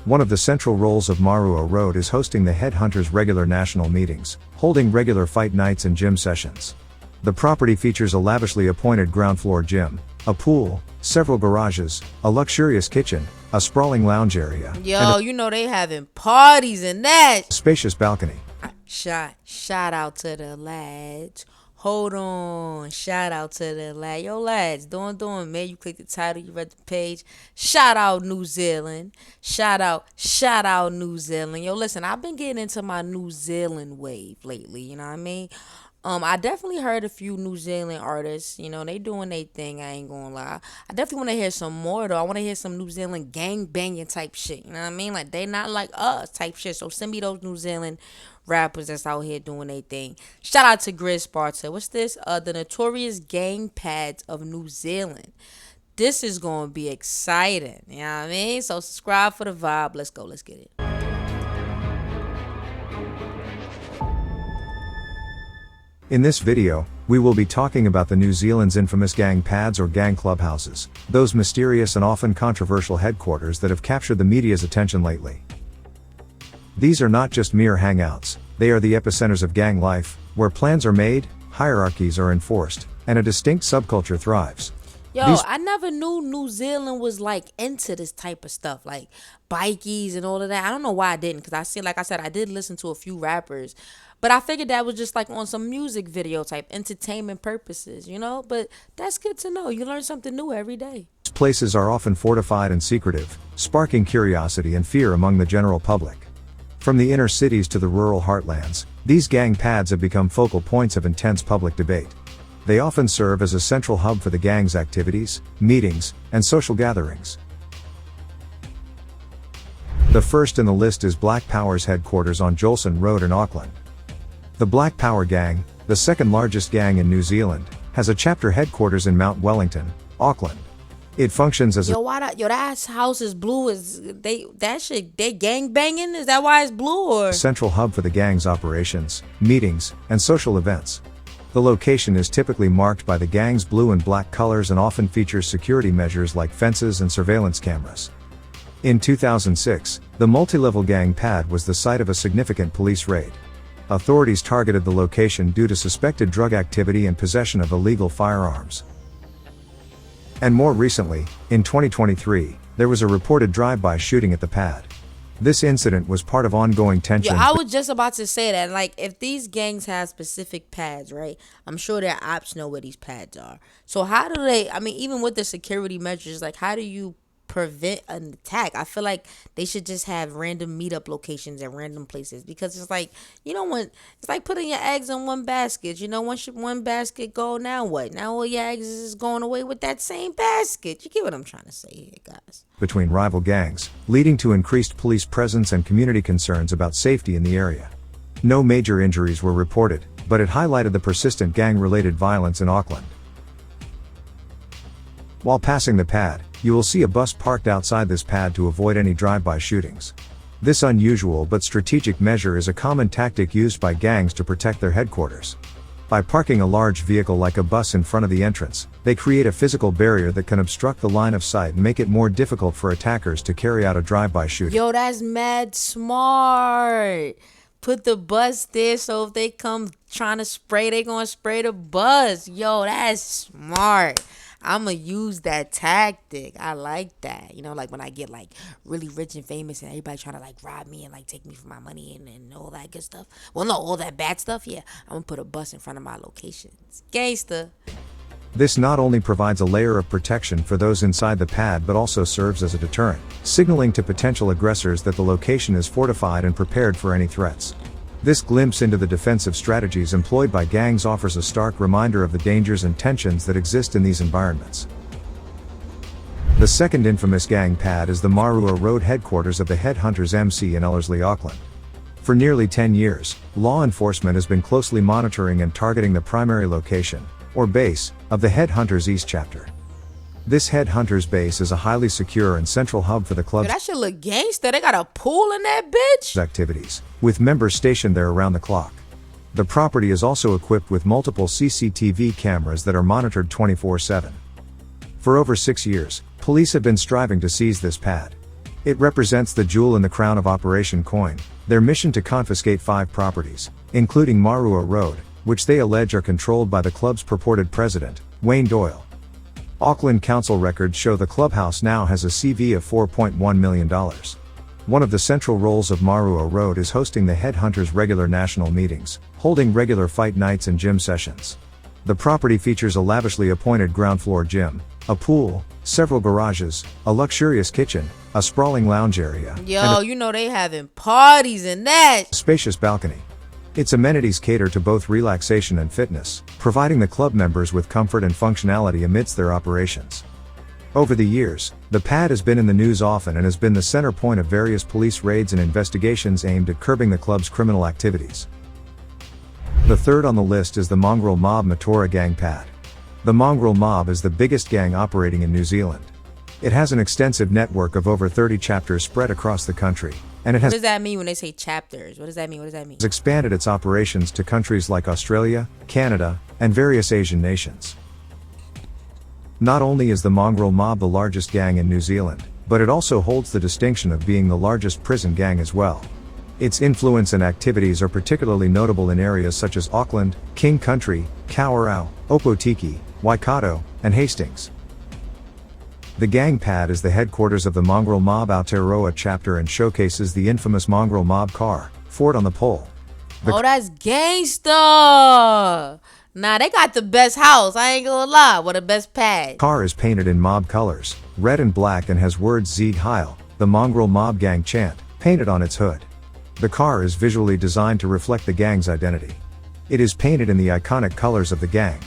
One of the central roles of Mongrel Road is hosting the Headhunters' regular national meetings, holding regular fight nights and gym sessions. The property features a lavishly appointed ground floor gym, a pool, several garages, a luxurious kitchen, a sprawling lounge area, yo, you know they having parties in that. Spacious balcony. Shout out to the lads. Hold on. Shout out to the lads. Yo, lads, doing, man. You click the title, you read the page. Shout out New Zealand. Shout out New Zealand. Yo, listen, I've been getting into my New Zealand wave lately, you know what I mean? I definitely heard a few New Zealand artists, you know, they doing their thing, I ain't gonna lie. I definitely want to hear some more, though. I want to hear some New Zealand gang banging type shit, you know what I mean? Like, they not like us type shit. So send me those New Zealand rappers that's out here doing their thing. Shout out to Grid Sparta. What's this? The Notorious Gang Pads of New Zealand. This is gonna be exciting, you know what I mean? So subscribe for the vibe. Let's go, let's get it. In this video, we will be talking about the New Zealand's infamous gang pads or gang clubhouses, those mysterious and often controversial headquarters that have captured the media's attention lately. These are not just mere hangouts, they are the epicenters of gang life, where plans are made, hierarchies are enforced, and a distinct subculture thrives. Yo, I never knew New Zealand was like into this type of stuff, like bikies and all of that. I don't know why I didn't, because I see, like I said, I did listen to a few rappers, but I figured that was just like on some music video type, entertainment purposes, you know? But that's good to know. You learn something new every day. These places are often fortified and secretive, sparking curiosity and fear among the general public. From the inner cities to the rural heartlands, these gang pads have become focal points of intense public debate. They often serve as a central hub for the gang's activities, meetings, and social gatherings. The first in the list is Black Power's headquarters on Jolson Road in Auckland. The Black Power Gang, the second largest gang in New Zealand, has a chapter headquarters in Mount Wellington, Auckland. It functions as that house is blue. They gang banging? Is that why it's blue, or a central hub for the gang's operations, meetings, and social events. The location is typically marked by the gang's blue and black colors and often features security measures like fences and surveillance cameras. In 2006, the multi-level gang pad was the site of a significant police raid. Authorities targeted the location due to suspected drug activity and possession of illegal firearms. And more recently, in 2023, there was a reported drive-by shooting at the pad. This incident was part of ongoing tension. I was just about to say that, like, if these gangs have specific pads, right, I'm sure their ops know where these pads are. So how do they, I mean, even with the security measures, like, how do you prevent an attack? I feel like they should just have random meetup locations at random places, because it's like, you know, when it's like putting your eggs in one basket. You know, once one basket go, now what? Now all your eggs is going away with that same basket. You get what I'm trying to say here, guys? Between rival gangs, leading to increased police presence and community concerns about safety in the area. No major injuries were reported, but it highlighted the persistent gang-related violence in Auckland. While passing the pad, you will see a bus parked outside this pad to avoid any drive-by shootings. This unusual but strategic measure is a common tactic used by gangs to protect their headquarters. By parking a large vehicle like a bus in front of the entrance, they create a physical barrier that can obstruct the line of sight and make it more difficult for attackers to carry out a drive-by shooting. Yo, that's mad smart. Put the bus there so if they come trying to spray, they gonna spray the bus. Yo, that's smart. I'ma use that tactic. I like that. You know, like when I get like really rich and famous and everybody trying to like rob me and like take me for my money and all that good stuff. Well, no, all that bad stuff. Yeah, I'm gonna put a bus in front of my locations. Gangsta. This not only provides a layer of protection for those inside the pad but also serves as a deterrent, signaling to potential aggressors that the location is fortified and prepared for any threats. This glimpse into the defensive strategies employed by gangs offers a stark reminder of the dangers and tensions that exist in these environments. The second infamous gang pad is the Mongrel Road headquarters of the Headhunters MC in Ellerslie, Auckland. For nearly 10 years, law enforcement has been closely monitoring and targeting the primary location, or base, of the Headhunters East chapter. This Headhunters base is a highly secure and central hub for the club's that shit look gangsta. They got a pool in that bitch. Activities, with members stationed there around the clock. The property is also equipped with multiple CCTV cameras that are monitored 24/7. For over 6 years, police have been striving to seize this pad. It represents the jewel in the crown of Operation Coin, their mission to confiscate 5 properties, including Marua Road, which they allege are controlled by the club's purported president, Wayne Doyle. Auckland Council records show the clubhouse now has a CV of $4.1 million. One of the central roles of Marua Road is hosting the Headhunters' regular national meetings, holding regular fight nights and gym sessions. The property features a lavishly appointed ground floor gym, a pool, several garages, a luxurious kitchen, a sprawling lounge area, Yo, you know they having parties in that. a spacious balcony. Its amenities cater to both relaxation and fitness, providing the club members with comfort and functionality amidst their operations. Over the years, the pad has been in the news often and has been the center point of various police raids and investigations aimed at curbing the club's criminal activities. The third on the list is the Mongrel Mob Mataura gang pad. The Mongrel Mob is the biggest gang operating in New Zealand. It has an extensive network of over 30 chapters spread across the country, and it What has does that mean when they say chapters? What does that mean? expanded its operations to countries like Australia, Canada, and various Asian nations. Not only is the Mongrel Mob the largest gang in New Zealand, but it also holds the distinction of being the largest prison gang as well. Its influence and activities are particularly notable in areas such as Auckland, King Country, Kawerau, Opotiki, Waikato, and Hastings. The gang pad is the headquarters of the Mongrel Mob Aotearoa chapter and showcases the infamous Mongrel Mob car, Fort on the Pole. Oh, that's gangsta. Nah, they got the best house. I ain't gonna lie. What the best pad. Car is painted in mob colors, red and black, and has words Zieg Heil, the Mongrel Mob gang chant, painted on its hood. The car is visually designed to reflect the gang's identity. It is painted in the iconic colors of the gang.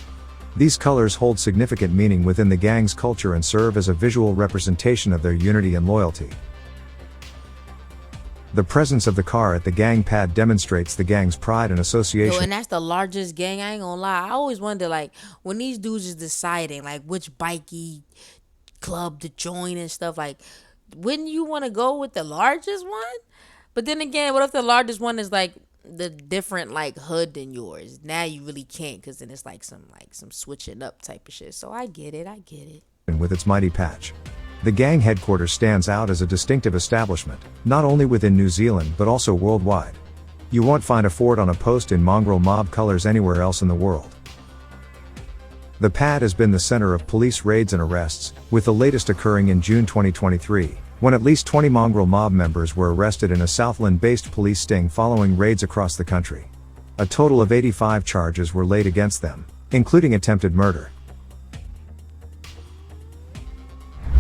These colors hold significant meaning within the gang's culture and serve as a visual representation of their unity and loyalty. The presence of the car at the gang pad demonstrates the gang's pride and association. Yo, and that's the largest gang. I ain't gonna lie. I always wonder, like, when these dudes is deciding, like, which bikey club to join and stuff, like, wouldn't you want to go with the largest one? But then again, what if the largest one is like the different like hood than yours? Now you really can't, because then it's like some switching up type of shit. So I get it. With its mighty patch. The gang headquarters stands out as a distinctive establishment, not only within New Zealand but also worldwide. You won't find a fort on a post in Mongrel Mob colors anywhere else in the world. The pad has been the center of police raids and arrests, with the latest occurring in June 2023, when at least 20 Mongrel Mob members were arrested in a Southland-based police sting following raids across the country. A total of 85 charges were laid against them, including attempted murder.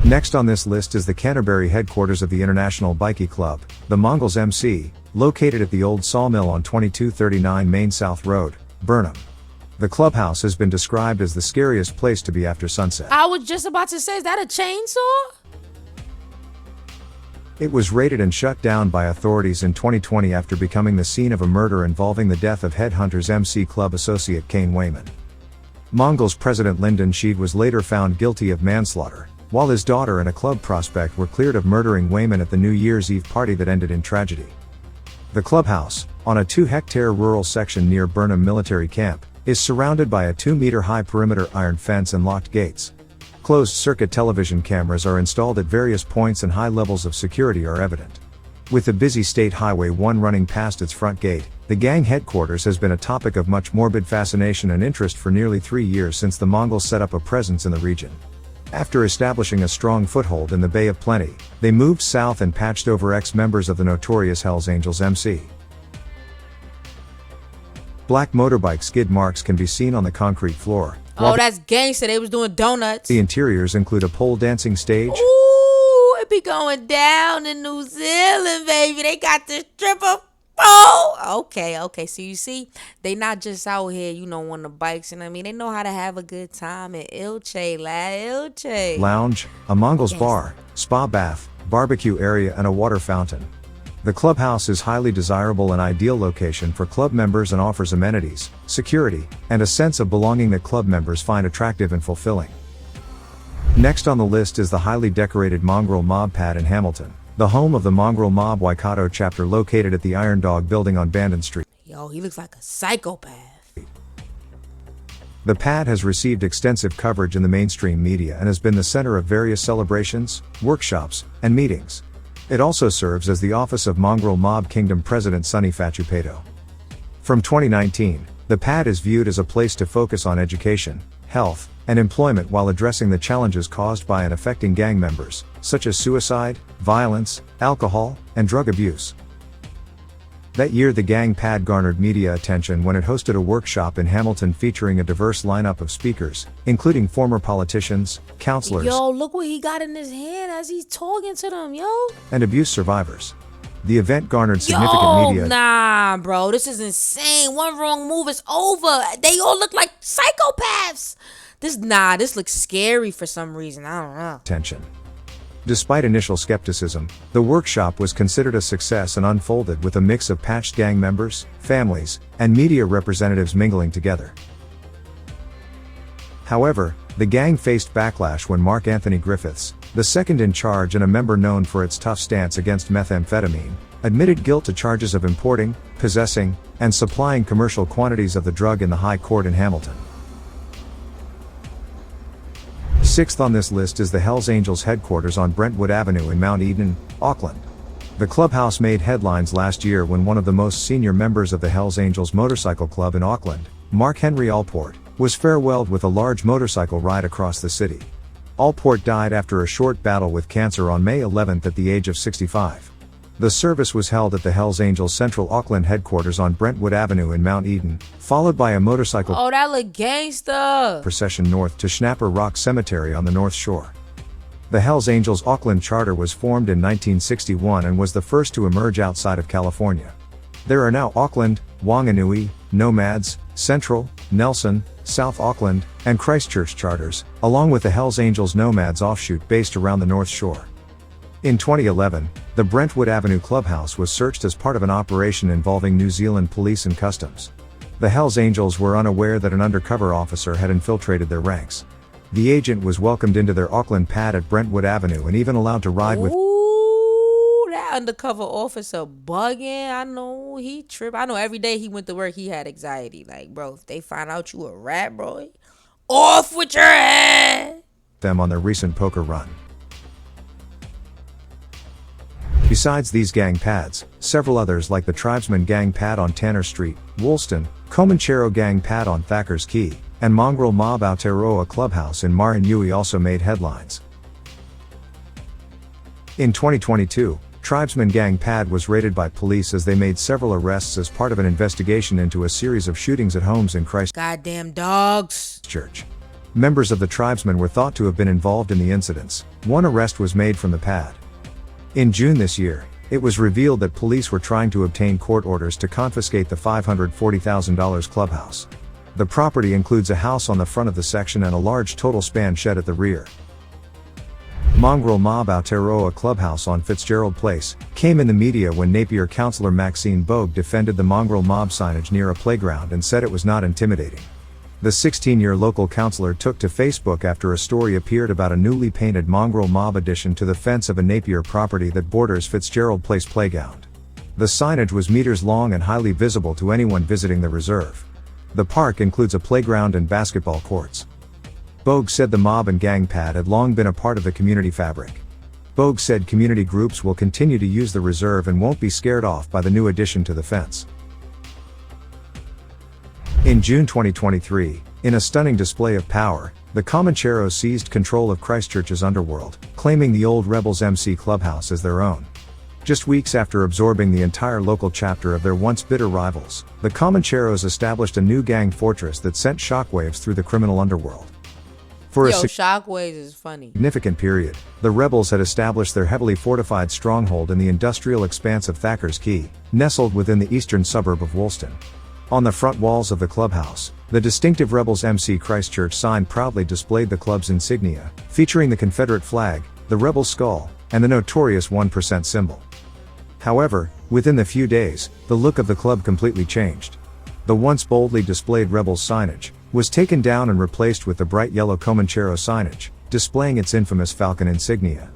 Next on this list is the Canterbury headquarters of the International Bikie Club, the Mongols MC, located at the old sawmill on 2239 Main South Road, Burnham. The clubhouse has been described as the scariest place to be after sunset. I was just about to say, is that a chainsaw? It was raided and shut down by authorities in 2020 after becoming the scene of a murder involving the death of Headhunters MC Club associate Kane Wayman. Mongols president Lyndon Sheed was later found guilty of manslaughter, while his daughter and a club prospect were cleared of murdering Wayman at the New Year's Eve party that ended in tragedy. The clubhouse, on a 2-hectare rural section near Burnham Military Camp, is surrounded by a 2-meter-high perimeter iron fence and locked gates. Closed-circuit television cameras are installed at various points and high levels of security are evident. With the busy State Highway 1 running past its front gate, the gang headquarters has been a topic of much morbid fascination and interest for nearly 3 years since the Mongols set up a presence in the region. After establishing a strong foothold in the Bay of Plenty, they moved south and patched over ex-members of the Notorious Hells Angels MC. Black motorbike skid marks can be seen on the concrete floor. Oh, that's gangsta. They was doing donuts. The interiors include a pole dancing stage. Ooh, it be going down in New Zealand, baby. They got the stripper pole. Okay. So you see, they not just out here, on the bikes. You know what I mean? They know how to have a good time at Ilche, Ilche. Lounge, a Mongols Yes. bar, spa bath, barbecue area and a water fountain. The clubhouse is highly desirable and ideal location for club members and offers amenities, security, and a sense of belonging that club members find attractive and fulfilling. Next on the list is the highly decorated Mongrel Mob Pad in Hamilton, the home of the Mongrel Mob Waikato chapter located at the Iron Dog building on Bandon Street. Yo, he looks like a psychopath. The pad has received extensive coverage in the mainstream media and has been the center of various celebrations, workshops, and meetings. It also serves as the office of Mongrel Mob Kingdom President Sonny Fachupeto. From 2019, the pad is viewed as a place to focus on education, health, and employment while addressing the challenges caused by and affecting gang members, such as suicide, violence, alcohol, and drug abuse. That year the gang pad garnered media attention when it hosted a workshop in Hamilton featuring a diverse lineup of speakers, including former politicians, counselors, Yo, look what he got in his hand as he's talking to them, yo. and abuse survivors. The event garnered significant media. Nah, bro, this is insane. One wrong move is over. They all look like psychopaths. This looks scary for some reason. I don't know. Attention. Despite initial skepticism, the workshop was considered a success and unfolded with a mix of patched gang members, families, and media representatives mingling together. However, the gang faced backlash when Mark Anthony Griffiths, the second in charge and a member known for its tough stance against methamphetamine, admitted guilt to charges of importing, possessing, and supplying commercial quantities of the drug in the High Court in Hamilton. Sixth on this list is the Hells Angels headquarters on Brentwood Avenue in Mount Eden, Auckland. The clubhouse made headlines last year when one of the most senior members of the Hells Angels motorcycle club in Auckland, Mark Henry Allport, was farewelled with a large motorcycle ride across the city. Allport died after a short battle with cancer on May 11 at the age of 65. The service was held at the Hells Angels Central Auckland headquarters on Brentwood Avenue in Mount Eden, followed by a motorcycle that look gangsta procession north to Schnapper Rock Cemetery on the North Shore. The Hells Angels Auckland charter was formed in 1961 and was the first to emerge outside of California. There are now Auckland, Wanganui, Nomads, Central, Nelson, South Auckland, and Christchurch charters, along with the Hells Angels Nomads offshoot based around the North Shore. In 2011, the Brentwood Avenue clubhouse was searched as part of an operation involving New Zealand police and customs. The Hells Angels were unaware that an undercover officer had infiltrated their ranks. The agent was welcomed into their Auckland pad at Brentwood Avenue and even allowed to ride with. Ooh, that undercover officer bugging. I know he tripped. I know every day he went to work he had anxiety. Like, bro, if they find out you a rat, bro, off with your head. Them on their recent poker run. Besides these gang pads, several others like the Tribesmen gang pad on Tanner Street, Woolston, Comanchero gang pad on Thacker's Quay, and Mongrel Mob Aotearoa clubhouse in Marianui also made headlines. In 2022, Tribesmen gang pad was raided by police as they made several arrests as part of an investigation into a series of shootings at homes in Christchurch. Goddamn dogs. Members of the Tribesmen were thought to have been involved in the incidents. One arrest was made from the pad. In June this year, it was revealed that police were trying to obtain court orders to confiscate the $540,000 clubhouse. The property includes a house on the front of the section and a large total span shed at the rear. Mongrel Mob Aotearoa clubhouse on Fitzgerald Place came in the media when Napier councillor Maxine Bogue defended the Mongrel Mob signage near a playground and said it was not intimidating. The 16-year local councillor took to Facebook after a story appeared about a newly painted Mongrel Mob addition to the fence of a Napier property that borders Fitzgerald Place playground. The signage was meters long and highly visible to anyone visiting the reserve. The park includes a playground and basketball courts. Bogue said the mob and gang pad had long been a part of the community fabric. Bogue said community groups will continue to use the reserve and won't be scared off by the new addition to the fence. In June 2023, in a stunning display of power, the Comancheros seized control of Christchurch's underworld, claiming the old Rebels MC clubhouse as their own. Just weeks after absorbing the entire local chapter of their once bitter rivals, the Comancheros established a new gang fortress that sent shockwaves through the criminal underworld. For Shockwaves is funny. Significant period, the rebels had established their heavily fortified stronghold in the industrial expanse of Thacker's Quay, nestled within the eastern suburb of Woolston. On the front walls of the clubhouse, the distinctive Rebels MC Christchurch sign proudly displayed the club's insignia, featuring the Confederate flag, the Rebel skull, and the notorious 1% symbol. However, within the few days, the look of the club completely changed. The once boldly displayed Rebels signage was taken down and replaced with the bright yellow Comanchero signage, displaying its infamous falcon insignia.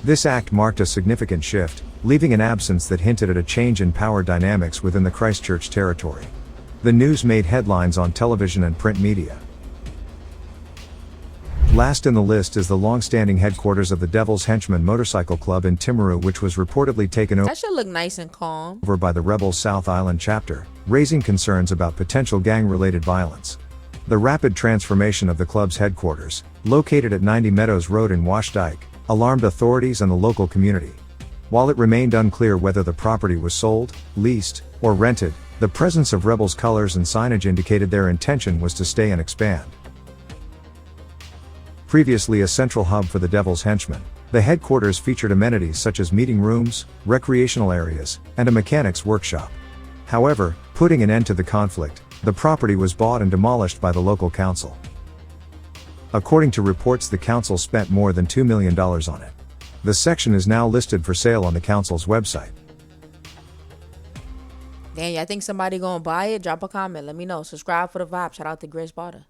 This act marked a significant shift, leaving an absence that hinted at a change in power dynamics within the Christchurch territory. The news made headlines on television and print media. Last in the list is the long-standing headquarters of the Devil's Henchman Motorcycle Club in Timaru, which was reportedly taken That should look nice and calm. over by the Rebels South Island chapter, raising concerns about potential gang-related violence. The rapid transformation of the club's headquarters, located at 90 Meadows Road in Washdyke, alarmed authorities and the local community. While it remained unclear whether the property was sold, leased, or rented, the presence of Rebels colors and signage indicated their intention was to stay and expand. Previously a central hub for the Devil's Henchmen, the headquarters featured amenities such as meeting rooms, recreational areas, and a mechanics workshop. However, putting an end to the conflict, the property was bought and demolished by the local council. According to reports, the council spent more than $2 million on it. The section is now listed for sale on the council's website. Damn, y'all think somebody gonna buy it? Drop a comment. Let me know. Subscribe for the vibe. Shout out to Grace Barter.